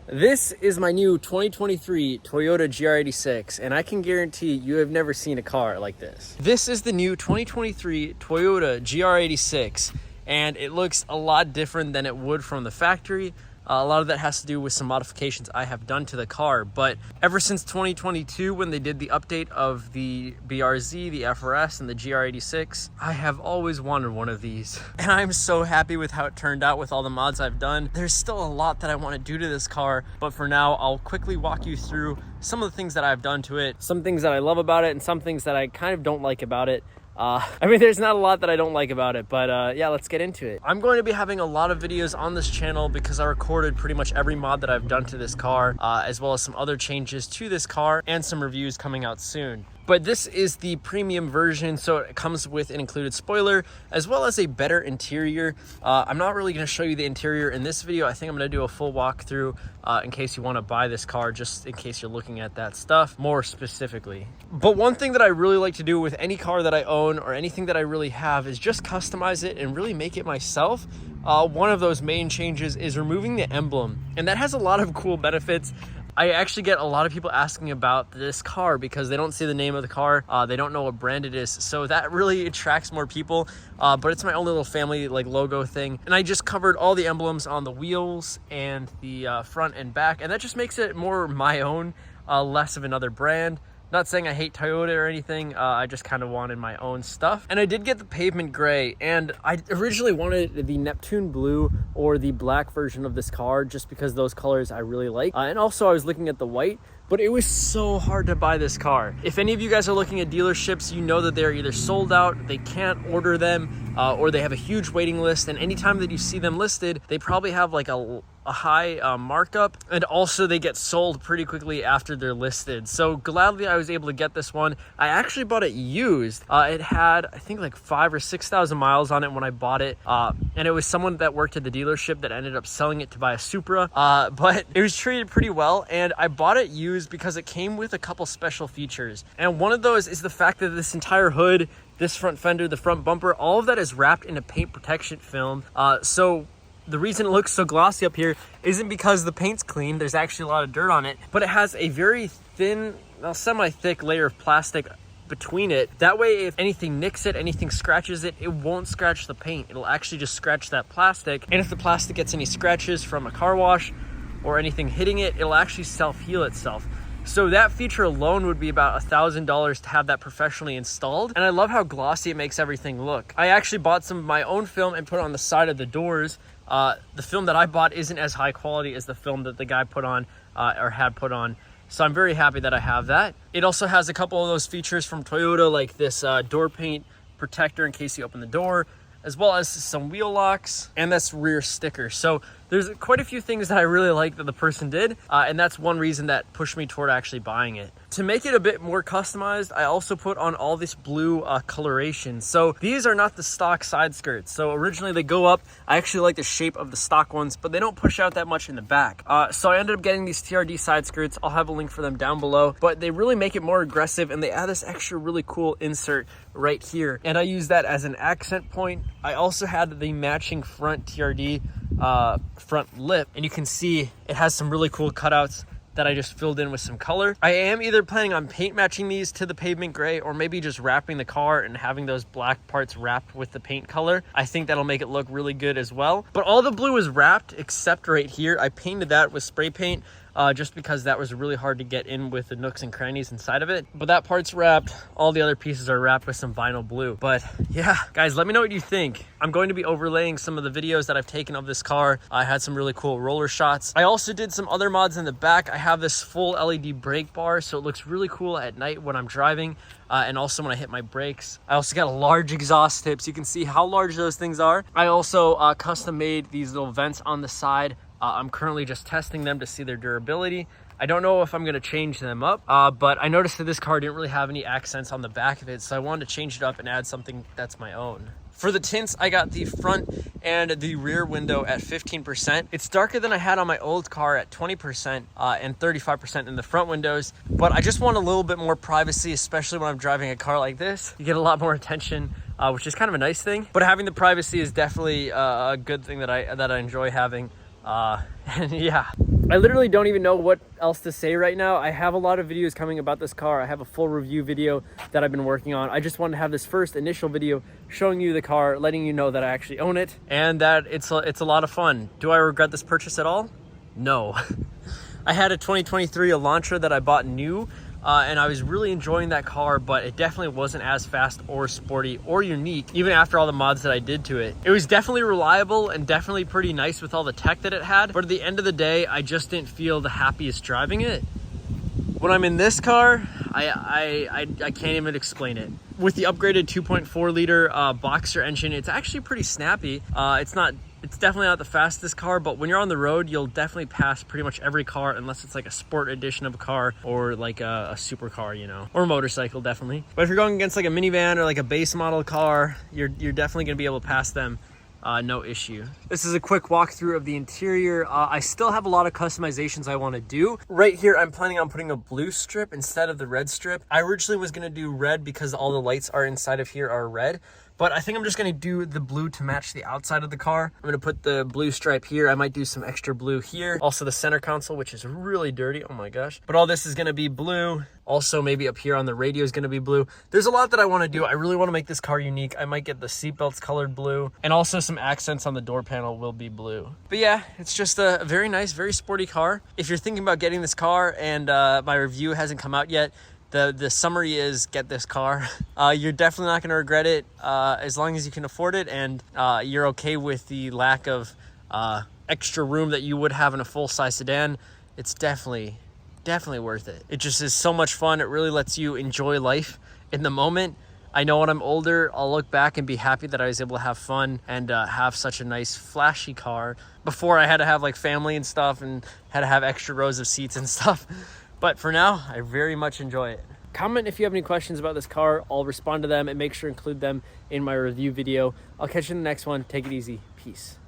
This is my new 2023 Toyota GR86, and I can guarantee you have never seen a car like this. This is the new 2023 Toyota GR86, and it looks a lot different than it would from the factory. A lot of that has to do with some modifications I have done to the car, but ever since 2022, when they did the update of the BRZ, the FRS, and the GR86, I have always wanted one of these. And I'm so happy with how it turned out with all the mods I've done. There's still a lot that I want to do to this car, but for now, I'll quickly walk you through some of the things that I've done to it, some things that I love about it, and some things that I kind of don't like about it. There's not a lot that I don't like about it, but yeah, let's get into it. I'm going to be having a lot of videos on this channel because I recorded pretty much every mod that I've done to this car, as well as some other changes to this car and some reviews coming out soon. But this is the premium version, so it comes with an included spoiler as well as a better interior. I'm not really going to show you the interior in this video. I think I'm going to do a full walkthrough in case you want to buy this car, just in case you're looking at that stuff more specifically. But one thing that I really like to do with any car that I own or anything that I really have is just customize it and really make it myself. One of those main changes is removing the emblem, and that has a lot of cool benefits. I actually get a lot of people asking about this car because they don't see the name of the car. They don't know what brand it is. So that really attracts more people. But it's my own little family logo thing. And I just covered all the emblems on the wheels and the front and back. And that just makes it more my own, less of another brand. Not saying I hate Toyota or anything, I just kind of wanted my own stuff. And I did get the pavement gray, and I originally wanted the Neptune blue or the black version of this car just because those colors I really like. And also I was looking at the white, but it was so hard to buy this car. If any of you guys are looking at dealerships, you know that they're either sold out, they can't order them, or they have a huge waiting list. And anytime that you see them listed, they probably have like a high markup, and also they get sold pretty quickly after they're listed. So gladly I was able to get this one. I actually bought it used. It had I think like 5,000 or 6,000 miles on it when I bought it, and it was someone that worked at the dealership that ended up selling it to buy a Supra, but it was treated pretty well. And I bought it used because it came with a couple special features, and one of those is the fact that this entire hood, this front fender, the front bumper, all of that is wrapped in a paint protection film. So the reason it looks so glossy up here isn't because the paint's clean. There's actually a lot of dirt on it, but it has a very thin, semi-thick layer of plastic between it. That way, if anything nicks it, anything scratches it, it won't scratch the paint. It'll actually just scratch that plastic. And if the plastic gets any scratches from a car wash or anything hitting it, it'll actually self-heal itself. So that feature alone would be about $1,000 to have that professionally installed. And I love how glossy it makes everything look. I actually bought some of my own film and put it on the side of the doors. The film that I bought isn't as high quality as the film that the guy put on or had put on. So I'm very happy that I have that. It also has a couple of those features from Toyota, like this door paint protector in case you open the door, as well as some wheel locks and this rear sticker. So there's quite a few things that I really like that the person did, and that's one reason that pushed me toward actually buying it. To make it a bit more customized, I also put on all this blue coloration. So these are not the stock side skirts. So originally they go up. I actually like the shape of the stock ones, but they don't push out that much in the back. So I ended up getting these TRD side skirts. I'll have a link for them down below, but they really make it more aggressive, and they add this extra really cool insert right here. And I use that as an accent point. I also had the matching front TRD front lip, and you can see it has some really cool cutouts that I just filled in with some color. I am either planning on paint matching these to the pavement gray, or maybe just wrapping the car and having those black parts wrapped with the paint color. I think that'll make it look really good as well. But all the blue is wrapped except right here. I painted that with spray paint just because that was really hard to get in with the nooks and crannies inside of it. But that part's wrapped. All the other pieces are wrapped with some vinyl blue. But yeah, guys, let me know what you think. I'm going to be overlaying some of the videos that I've taken of this car. I had some really cool roller shots. I also did some other mods in the back. I have this full LED brake bar, so it looks really cool at night when I'm driving, and also when I hit my brakes. I also got a large exhaust tips. You can see how large those things are. I also custom made these little vents on the side. I'm currently just testing them to see their durability. I don't know if I'm going to change them up, but I noticed that this car didn't really have any accents on the back of it, so I wanted to change it up and add something that's my own. For the tints, I got the front and the rear window at 15%. It's darker than I had on my old car at 20% and 35% in the front windows, but I just want a little bit more privacy, especially when I'm driving a car like this. You get a lot more attention, which is kind of a nice thing, but having the privacy is definitely a good thing that I enjoy having. And yeah. I literally don't even know what else to say right now. I have a lot of videos coming about this car. I have a full review video that I've been working on. I just wanted to have this first initial video showing you the car, letting you know that I actually own it and that it's a lot of fun. Do I regret this purchase at all? No. I had a 2023 Elantra that I bought new, and I was really enjoying that car, but it definitely wasn't as fast or sporty or unique, even after all the mods that I did to it. It was definitely reliable and definitely pretty nice with all the tech that it had, but at the end of the day, I just didn't feel the happiest driving it. When I'm in this car, I can't even explain it. With the upgraded 2.4 liter Boxer engine, it's actually pretty snappy. It's definitely not the fastest car, but when you're on the road, you'll definitely pass pretty much every car, unless it's like a sport edition of a car or like a supercar, you know, or a motorcycle, definitely. But if you're going against like a minivan or like a base model car, you're definitely gonna be able to pass them. No issue. This is a quick walkthrough of the interior. I still have a lot of customizations I want to do. Right here, I'm planning on putting a blue strip instead of the red strip. I originally was going to do red because all the lights are inside of here are red, but I think I'm just going to do the blue to match the outside of the car. I'm going to put the blue stripe here. I might do some extra blue here. Also the center console, which is really dirty. Oh my gosh. But all this is going to be blue. Also, maybe up here on the radio is going to be blue. There's a lot that I want to do. I really want to make this car unique. I might get the seatbelts colored blue, and also some accents on the door panel will be blue. But yeah, it's just a very nice, very sporty car. If you're thinking about getting this car and my review hasn't come out yet, the summary is get this car. You're definitely not going to regret it as long as you can afford it, and you're okay with the lack of extra room that you would have in a full-size sedan. It's definitely worth it. It just is so much fun. It really lets you enjoy life in the moment. I know when I'm older, I'll look back and be happy that I was able to have fun and have such a nice flashy car. Before I had to have like family and stuff and had to have extra rows of seats and stuff. But for now, I very much enjoy it. Comment if you have any questions about this car. I'll respond to them and make sure to include them in my review video. I'll catch you in the next one. Take it easy. Peace.